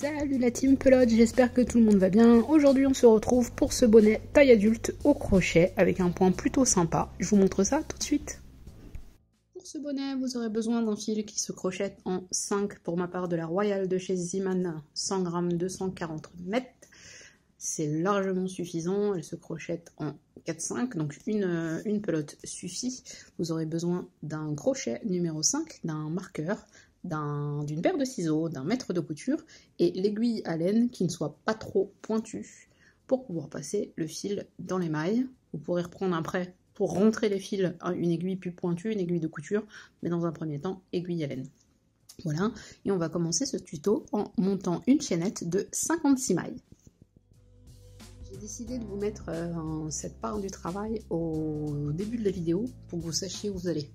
Salut la team pelote, j'espère que tout le monde va bien. Aujourd'hui on se retrouve pour ce bonnet taille adulte au crochet avec un point plutôt sympa. Je vous montre ça tout de suite. Pour ce bonnet vous aurez besoin d'un fil qui se crochette en 5 pour ma part de la Royale de chez Ziman, 100 grammes 240 mètres. C'est largement suffisant, elle se crochette en 4-5, donc une pelote suffit. Vous aurez besoin d'un crochet numéro 5, d'un marqueur, d'une paire de ciseaux, d'un mètre de couture et l'aiguille à laine qui ne soit pas trop pointue pour pouvoir passer le fil dans les mailles. Vous pourrez reprendre après pour rentrer les fils une aiguille plus pointue, une aiguille de couture, mais dans un premier temps, aiguille à laine. Voilà, et on va commencer ce tuto en montant une chaînette de 56 mailles. J'ai décidé de vous mettre cette part du travail au début de la vidéo pour que vous sachiez où vous allez.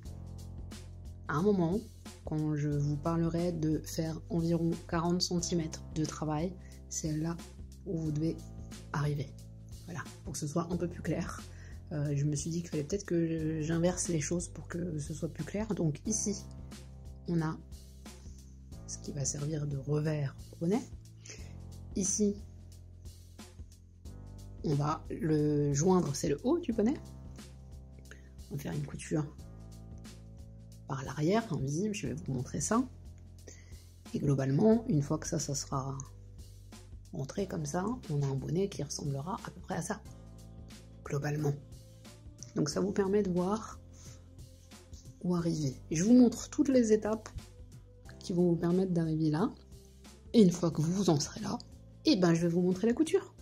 À un moment, quand je vous parlerai de faire environ 40 cm de travail, c'est là où vous devez arriver. Voilà, pour que ce soit un peu plus clair. Je me suis dit qu'il fallait peut-être que j'inverse les choses pour que ce soit plus clair. Donc ici, on a ce qui va servir de revers au bonnet. Ici, on va le joindre, c'est le haut du bonnet. On va faire une couture par l'arrière, invisible, je vais vous montrer ça. Et globalement, une fois que ça sera rentré comme ça, on a un bonnet qui ressemblera à peu près à ça, globalement. Donc ça vous permet de voir où arriver. Et je vous montre toutes les étapes qui vont vous permettre d'arriver là. Et une fois que vous en serez là, et ben je vais vous montrer la couture.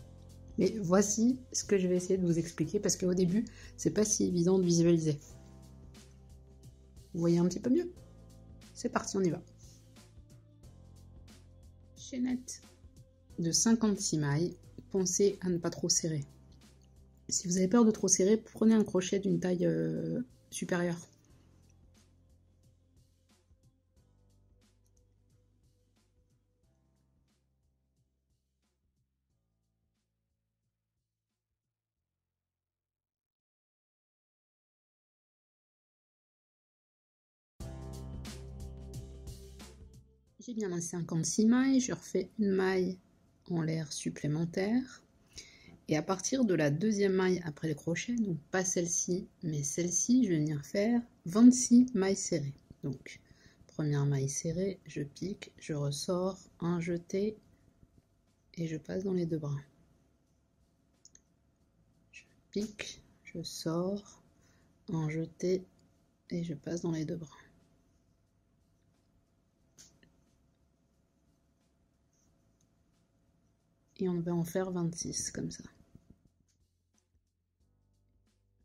Mais voici ce que je vais essayer de vous expliquer parce qu'au début, c'est pas si évident de visualiser. Vous voyez un petit peu mieux? C'est parti, on y va. Chaînette de 56 mailles, pensez à ne pas trop serrer. Si vous avez peur de trop serrer, prenez un crochet d'une taille supérieure. J'ai bien lancé 56 mailles, je refais une maille en l'air supplémentaire. Et à partir de la deuxième maille après le crochet, donc pas celle-ci, mais celle-ci, je vais venir faire 26 mailles serrées. Donc, première maille serrée, je pique, je ressors, un jeté, et je passe dans les deux brins. Je pique, je sors, un jeté, et je passe dans les deux brins. Et on va en faire 26 comme ça.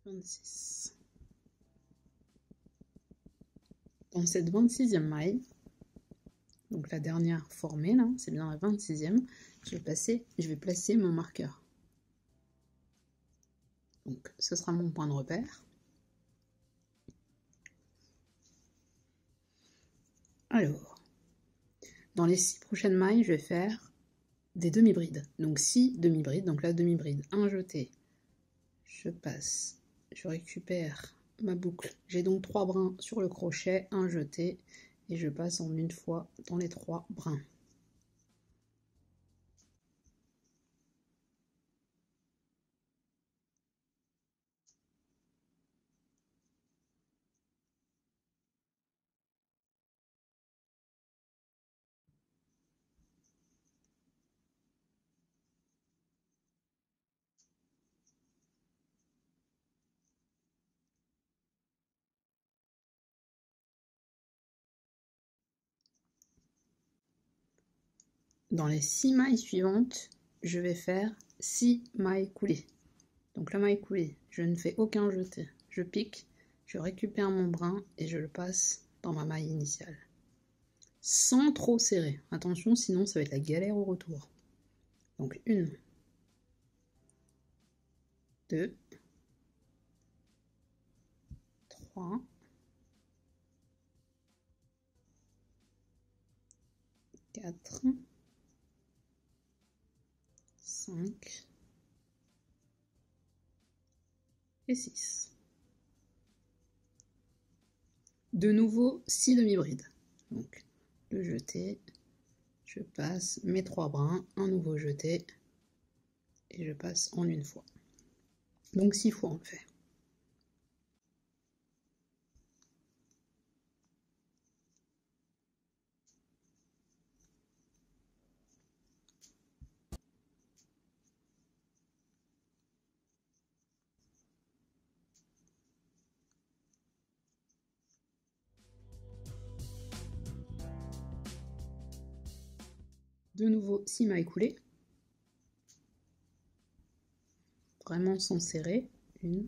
26. Dans cette 26e maille, donc la dernière formée là, c'est bien la 26e, je vais placer mon marqueur. Donc ce sera mon point de repère. Alors, dans les 6 prochaines mailles, je vais faire des demi-brides. Donc 6 demi-brides, donc la demi-bride, un jeté, je passe, je récupère ma boucle. J'ai donc 3 brins sur le crochet, un jeté, et je passe en une fois dans les 3 brins. Dans les 6 mailles suivantes, je vais faire 6 mailles coulées. Donc la maille coulée, je ne fais aucun jeté. Je pique, je récupère mon brin et je le passe dans ma maille initiale. Sans trop serrer. Attention, sinon ça va être la galère au retour. Donc 1, 2, 3, 4, 5 et 6. De nouveau 6 demi-brides. Donc le jeté, je passe mes 3 brins, un nouveau jeté, et je passe en une fois. Donc 6 fois on le fait. De nouveau 6 mailles coulées, vraiment sans serrer. 1,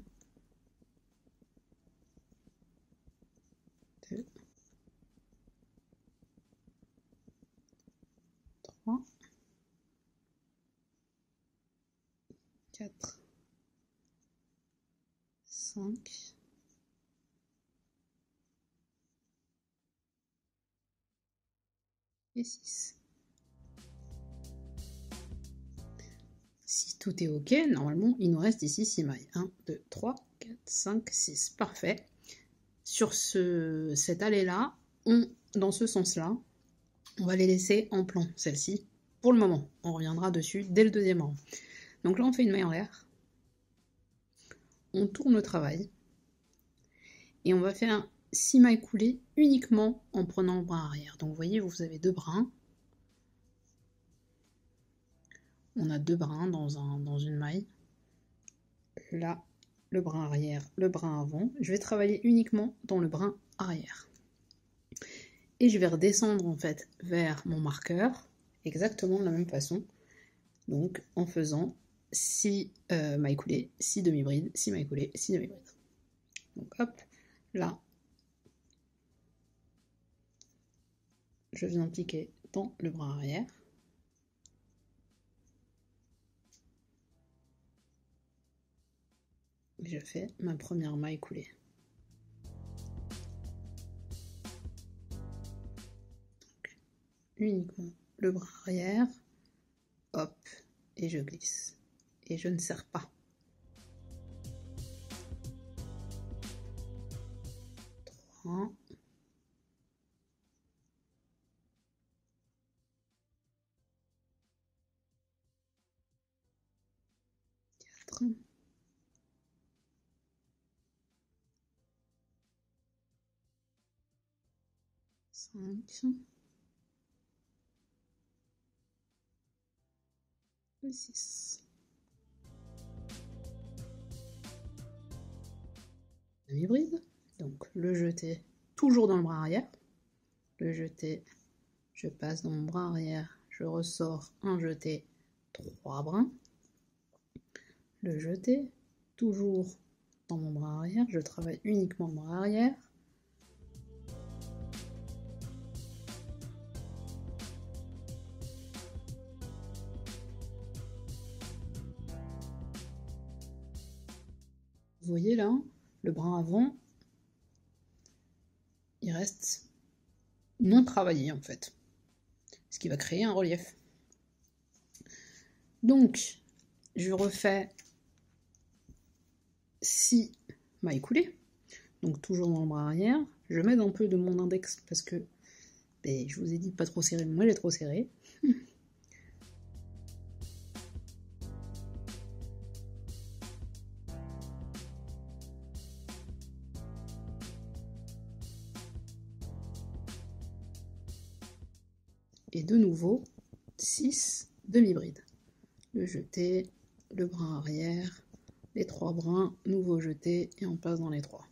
2, 3, 4, 5, et 6. Si tout est ok, normalement il nous reste ici 6 mailles. 1, 2, 3, 4, 5, 6. Parfait. Sur cette allée-là, dans ce sens-là, on va les laisser en plan, celle-ci, pour le moment. On reviendra dessus dès le deuxième rang. Donc là, on fait une maille en l'air. On tourne le travail. Et on va faire 6 mailles coulées uniquement en prenant le brin arrière. Donc vous voyez, vous avez 2 brins. On a 2 brins dans une maille. Là, le brin arrière, le brin avant. Je vais travailler uniquement dans le brin arrière. Et je vais redescendre en fait vers mon marqueur, exactement de la même façon. Donc en faisant 6 mailles coulées, 6 demi-brides, 6 mailles coulées, 6 demi-brides. Donc hop, là, je viens piquer dans le brin arrière. Je fais ma première maille coulée. Donc, uniquement le bras arrière, hop, et je glisse. Et je ne serre pas. 3, 4, 5, et 6. Demi-bride, donc le jeté toujours dans le bras arrière. Le jeté, je passe dans mon bras arrière, je ressors un jeté, 3 brins. Le jeté, toujours dans mon bras arrière, je travaille uniquement le bras arrière. Vous voyez là, le brin avant, il reste non travaillé en fait, ce qui va créer un relief. Donc, je refais 6 mailles coulées, donc toujours dans le bras arrière. Je mets un peu de mon index parce que je vous ai dit de pas trop serrer, mais moi j'ai trop serré. Et de nouveau, 6 demi-brides. Le jeté, le brin arrière, les 3 brins, nouveau jeté, et on passe dans les 3.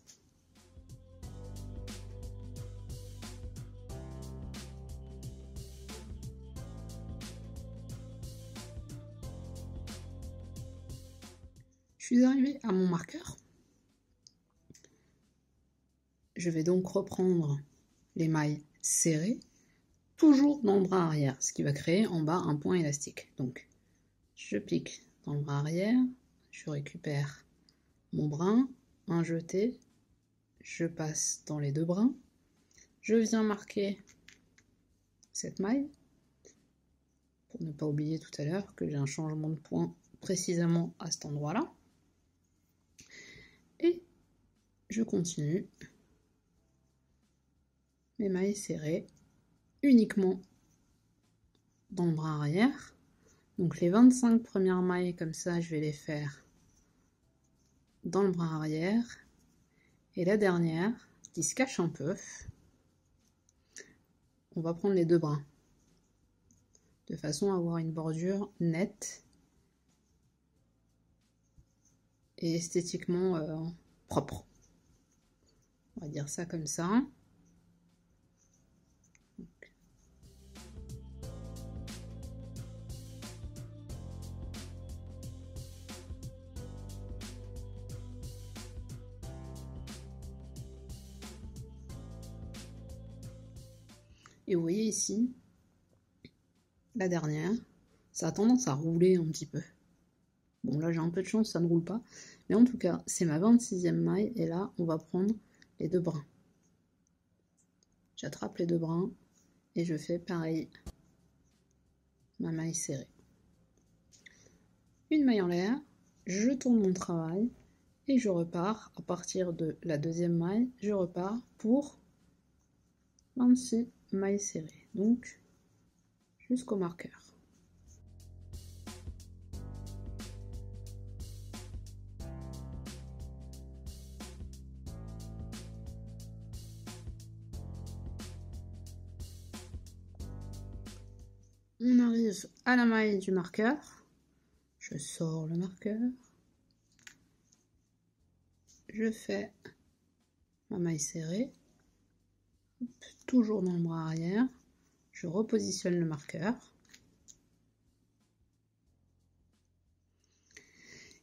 Je suis arrivée à mon marqueur. Je vais donc reprendre les mailles serrées, toujours dans le bras arrière, ce qui va créer en bas un point élastique. Donc, je pique dans le bras arrière, je récupère mon brin, un jeté, je passe dans les 2 brins, je viens marquer cette maille, pour ne pas oublier tout à l'heure que j'ai un changement de point précisément à cet endroit-là. Et je continue mes mailles serrées uniquement dans le bras arrière. Donc les 25 premières mailles comme ça, je vais les faire dans le bras arrière. Et la dernière, qui se cache un peu, on va prendre les deux brins, de façon à avoir une bordure nette et esthétiquement propre. On va dire ça comme ça. Et vous voyez ici, la dernière, ça a tendance à rouler un petit peu. Bon, là j'ai un peu de chance, ça ne roule pas. Mais en tout cas, c'est ma 26e maille. Et là, on va prendre les deux brins. J'attrape les deux brins et je fais pareil, ma maille serrée. Une maille en l'air, je tourne mon travail et je repars. À partir de la deuxième maille, je repars pour 26 mailles serrées. Donc, jusqu'au marqueur. On arrive à la maille du marqueur. Je sors le marqueur. Je fais ma maille serrée. Toujours dans le bras arrière. Je repositionne le marqueur.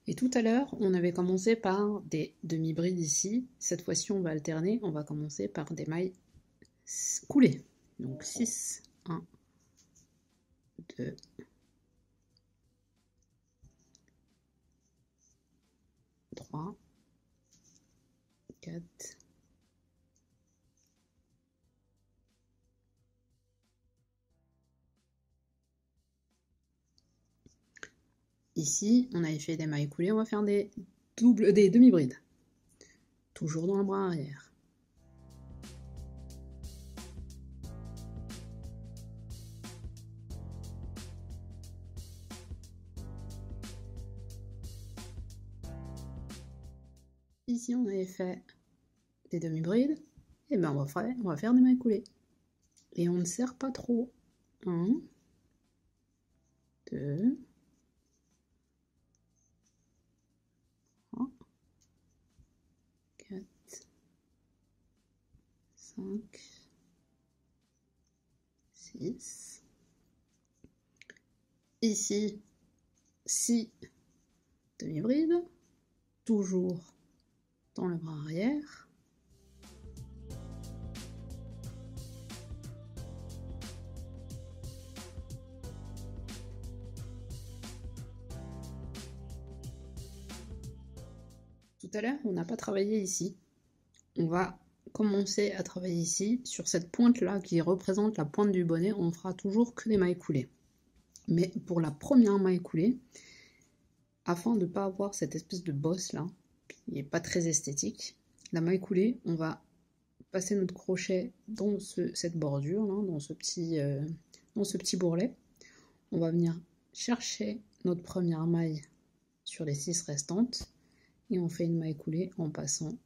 Et tout à l'heure, on avait commencé par des demi-brides ici. Cette fois-ci, on va alterner. On va commencer par des mailles coulées. Donc 6, 1, 2, 3, 4, 'Ici, on avait fait des mailles coulées, on va faire des demi-brides. Toujours dans le bras arrière. Ici, on avait fait des demi-brides. Et bien, on va faire des mailles coulées. Et on ne serre pas trop. 1, 2, 3, 4, 5, 6. Ici, 6 demi-brides. Toujours dans le bras arrière. Tout à l'heure, on n'a pas travaillé ici. On va commencer à travailler ici. Sur cette pointe-là qui représente la pointe du bonnet, on fera toujours que des mailles coulées. Mais pour la première maille coulée, afin de ne pas avoir cette espèce de bosse là, qui n'est pas très esthétique, la maille coulée, on va passer notre crochet dans cette bordure, là, dans ce petit bourrelet. On va venir chercher notre première maille sur les 6 restantes et on fait une maille coulée en passant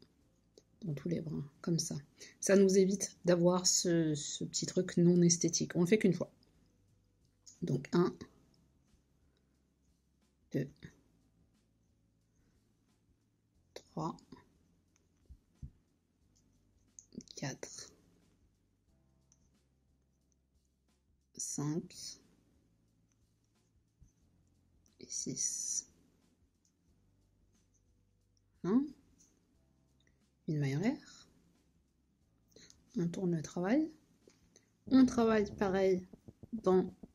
dans tous les brins, comme ça. Ça nous évite d'avoir ce petit truc non esthétique. On le fait qu'une fois. Donc 1, 2, 3, 4, 5 et 6. Une maille en l'air. On tourne le travail. On travaille pareil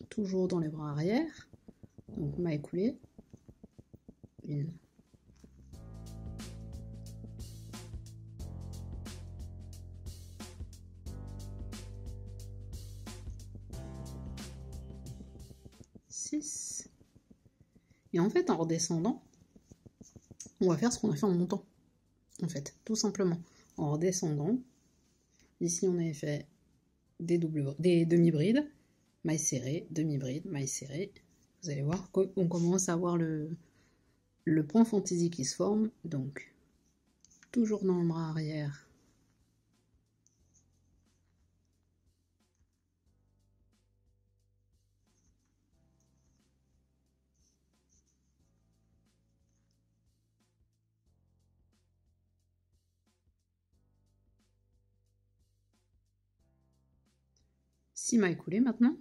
toujours dans les bras arrière. Donc maille coulée. 1. 6. Et en fait, en redescendant, on va faire ce qu'on a fait en montant. En fait, tout simplement. En redescendant, ici on avait fait des demi-brides. maille serrée, demi-bride, maille serrée. Vous allez voir qu'on commence à avoir le point fantaisie qui se forme. Donc, toujours dans le bras arrière. Six mailles coulées maintenant.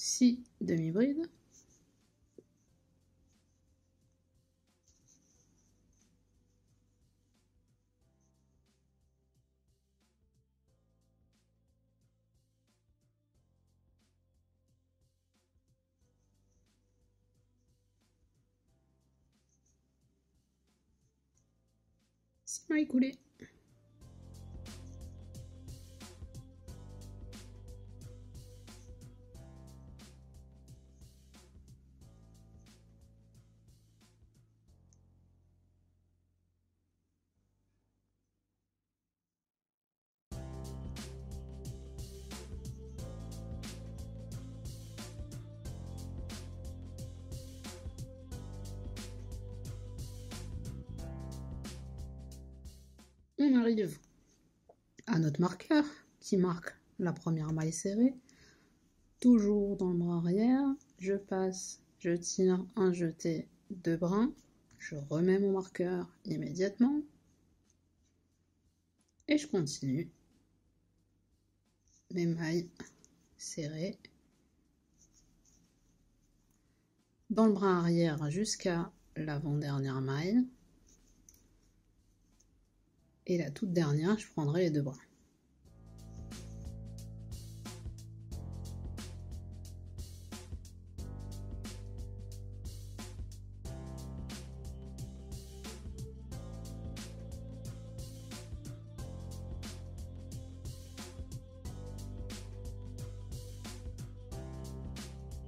Six demi-brides. Six mailles coulées. On arrive à notre marqueur qui marque la première maille serrée. Toujours dans le bras arrière, je passe, je tire un jeté, deux brins, je remets mon marqueur immédiatement et je continue mes mailles serrées dans le bras arrière jusqu'à l'avant-dernière maille. Et la toute dernière, je prendrai les deux brins.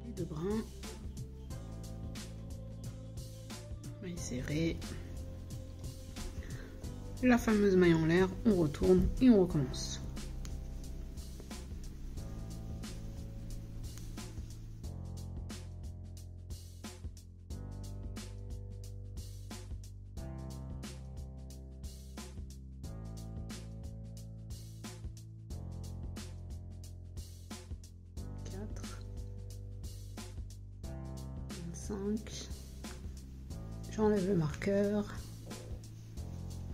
Les deux brins. Maille serrée. La fameuse maille en l'air, on retourne et on recommence. J'enlève le marqueur.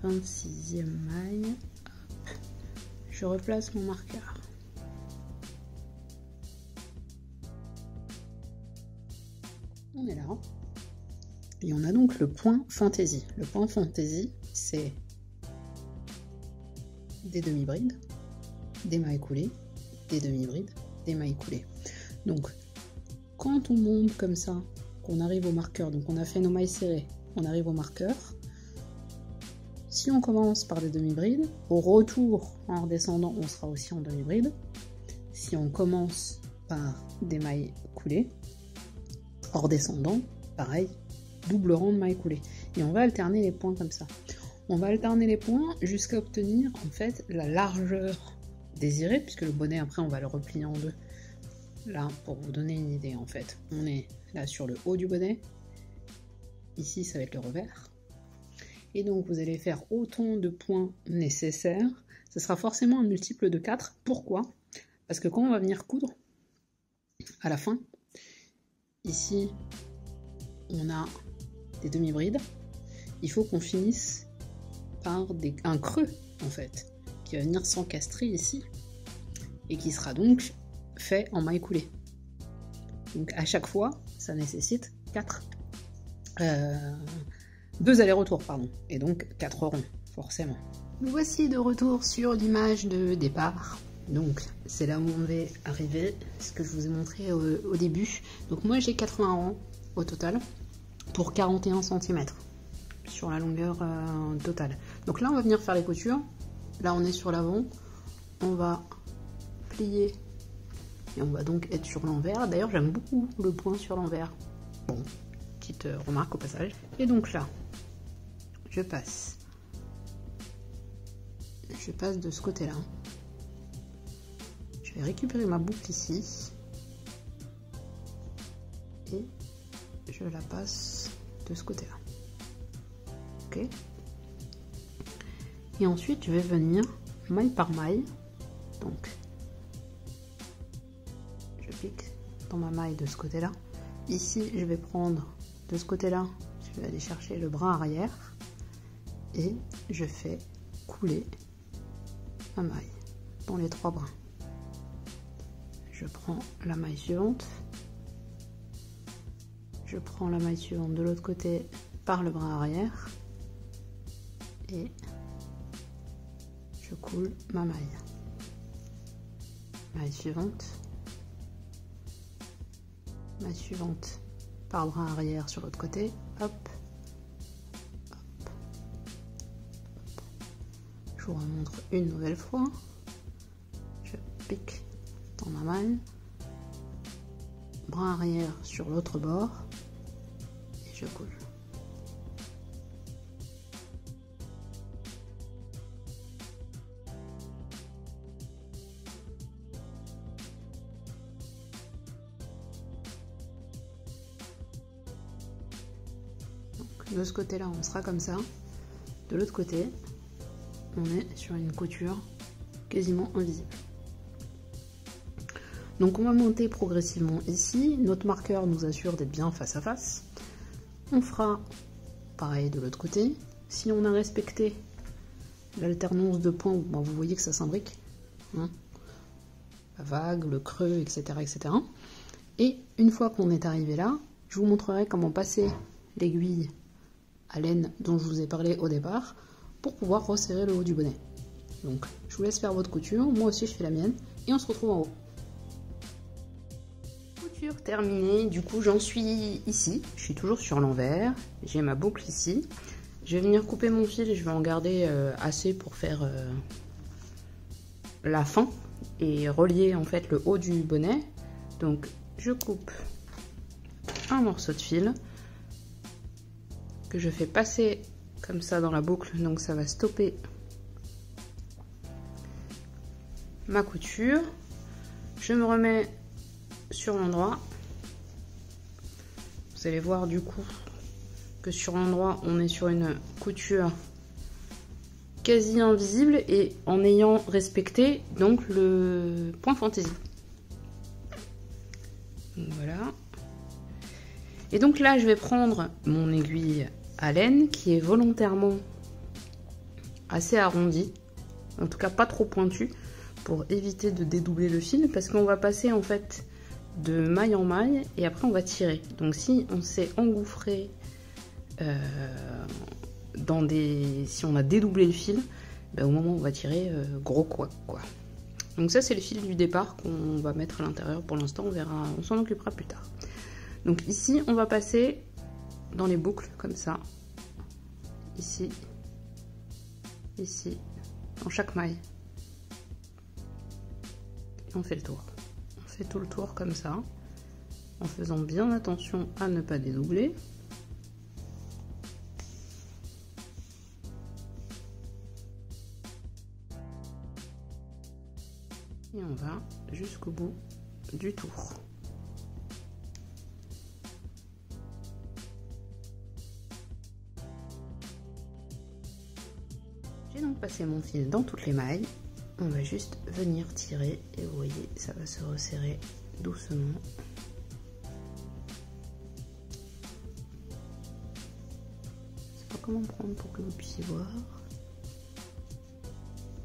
26e maille. Hop. Je replace mon marqueur. On est là. Et on a donc le point fantaisie. Le point fantaisie, c'est des demi-brides, des mailles coulées, des demi-brides, des mailles coulées. Donc, quand on monte comme ça, qu'on arrive au marqueur, donc on a fait nos mailles serrées, on arrive au marqueur. Si on commence par des demi-brides, au retour en redescendant, on sera aussi en demi-bride. Si on commence par des mailles coulées, en redescendant, pareil, double rang de mailles coulées. Et on va alterner les points comme ça. On va alterner les points jusqu'à obtenir en fait la largeur désirée, puisque le bonnet après on va le replier en deux. Là, pour vous donner une idée en fait, on est là sur le haut du bonnet. Ici, ça va être le revers. Et donc, vous allez faire autant de points nécessaires. Ce sera forcément un multiple de 4. Pourquoi? Parce que quand on va venir coudre, à la fin, ici, on a des demi-brides. Il faut qu'on finisse par un creux, en fait, qui va venir s'encastrer ici, et qui sera donc fait en maille coulée. Donc, à chaque fois, ça nécessite 2 allers-retours, pardon, et donc 4 ronds, forcément. Nous voici de retour sur l'image de départ. Donc c'est là où on va arriver, ce que je vous ai montré au début. Donc moi j'ai 80 rangs au total pour 41 cm sur la longueur totale. Donc là on va venir faire les coutures. Là on est sur l'avant, on va plier et on va donc être sur l'envers. D'ailleurs j'aime beaucoup le point sur l'envers. Bon, petite remarque au passage. Et donc là, je passe de ce côté-là. Je vais récupérer ma boucle ici et je la passe de ce côté-là. Ok. Et ensuite, je vais venir maille par maille. Donc, je pique dans ma maille de ce côté-là. Ici, je vais prendre de ce côté-là, je vais aller chercher le bras arrière et je fais couler ma maille dans les 3 brins. Je prends la maille suivante, je prends la maille suivante de l'autre côté par le bras arrière et je coule ma maille. Maille suivante par bras arrière sur l'autre côté, hop, hop. Je vous remontre une nouvelle fois, je pique dans ma maille, bras arrière sur l'autre bord et je coule. De ce côté là on sera comme ça, de l'autre côté on est sur une couture quasiment invisible. Donc on va monter progressivement ici, notre marqueur nous assure d'être bien face à face. On fera pareil de l'autre côté. Si on a respecté l'alternance de points, bon, vous voyez que ça s'imbrique, hein, la vague, le creux, etc., etc. Et une fois qu'on est arrivé là, je vous montrerai comment passer l'aiguille à laine dont je vous ai parlé au départ pour pouvoir resserrer le haut du bonnet. Donc je vous laisse faire votre couture, moi aussi je fais la mienne et on se retrouve en haut. Couture terminée, du coup j'en suis ici, je suis toujours sur l'envers, j'ai ma boucle ici, je vais venir couper mon fil et je vais en garder assez pour faire la fin et relier en fait le haut du bonnet. Donc je coupe un morceau de fil que je fais passer comme ça dans la boucle, donc ça va stopper ma couture. Je me remets sur l'endroit. Vous allez voir du coup que sur l'endroit on est sur une couture quasi invisible et en ayant respecté donc le point fantaisie. Voilà. Et donc là je vais prendre mon aiguille à laine qui est volontairement assez arrondie, en tout cas pas trop pointue, pour éviter de dédoubler le fil, parce qu'on va passer en fait de maille en maille et après on va tirer. Donc si on s'est engouffré si on a dédoublé le fil, ben, au moment où on va tirer, gros quoi. Donc ça c'est le fil du départ qu'on va mettre à l'intérieur. Pour l'instant on verra, on s'en occupera plus tard. Donc ici on va passer dans les boucles comme ça, ici, ici, dans chaque maille. Et on fait le tour. On fait tout le tour comme ça, en faisant bien attention à ne pas dédoubler. Et on va jusqu'au bout du tour. J'ai donc passé mon fil dans toutes les mailles. On va juste venir tirer et vous voyez, ça va se resserrer doucement. Je sais pas comment prendre pour que vous puissiez voir.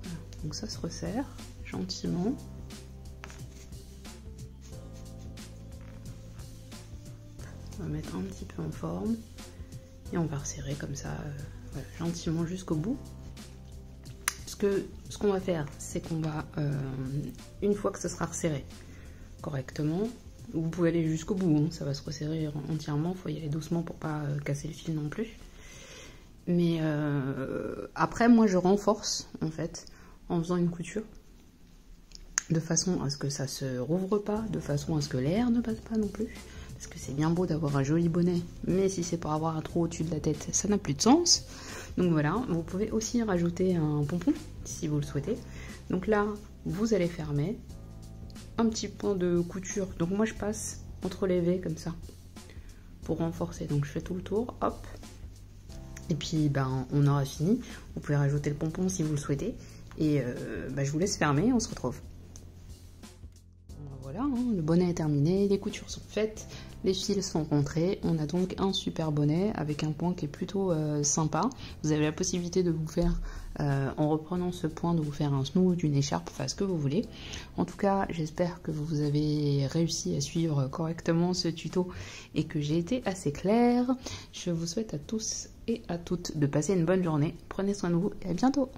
Voilà. Donc ça se resserre gentiment. On va mettre un petit peu en forme et on va resserrer comme ça, voilà, gentiment jusqu'au bout. ce qu'on va faire, c'est qu'on va, une fois que ça sera resserré correctement, vous pouvez aller jusqu'au bout, hein, ça va se resserrer entièrement, il faut y aller doucement pour pas casser le fil non plus. Mais après, moi je renforce en fait en faisant une couture de façon à ce que ça se rouvre pas, de façon à ce que l'air ne passe pas non plus. Parce que c'est bien beau d'avoir un joli bonnet, mais si c'est pour avoir un trou au-dessus de la tête, ça n'a plus de sens. Donc voilà, vous pouvez aussi rajouter un pompon si vous le souhaitez. Donc là, vous allez fermer un petit point de couture. Donc moi je passe entre les V comme ça pour renforcer. Donc je fais tout le tour, hop. Et puis ben on aura fini. Vous pouvez rajouter le pompon si vous le souhaitez. Et je vous laisse fermer, on se retrouve. Voilà, hein, le bonnet est terminé, les coutures sont faites, les fils sont rentrés. On a donc un super bonnet avec un point qui est plutôt sympa. Vous avez la possibilité de vous faire, en reprenant ce point, de vous faire un snood, une écharpe, enfin ce que vous voulez. En tout cas, j'espère que vous avez réussi à suivre correctement ce tuto et que j'ai été assez claire. Je vous souhaite à tous et à toutes de passer une bonne journée. Prenez soin de vous et à bientôt.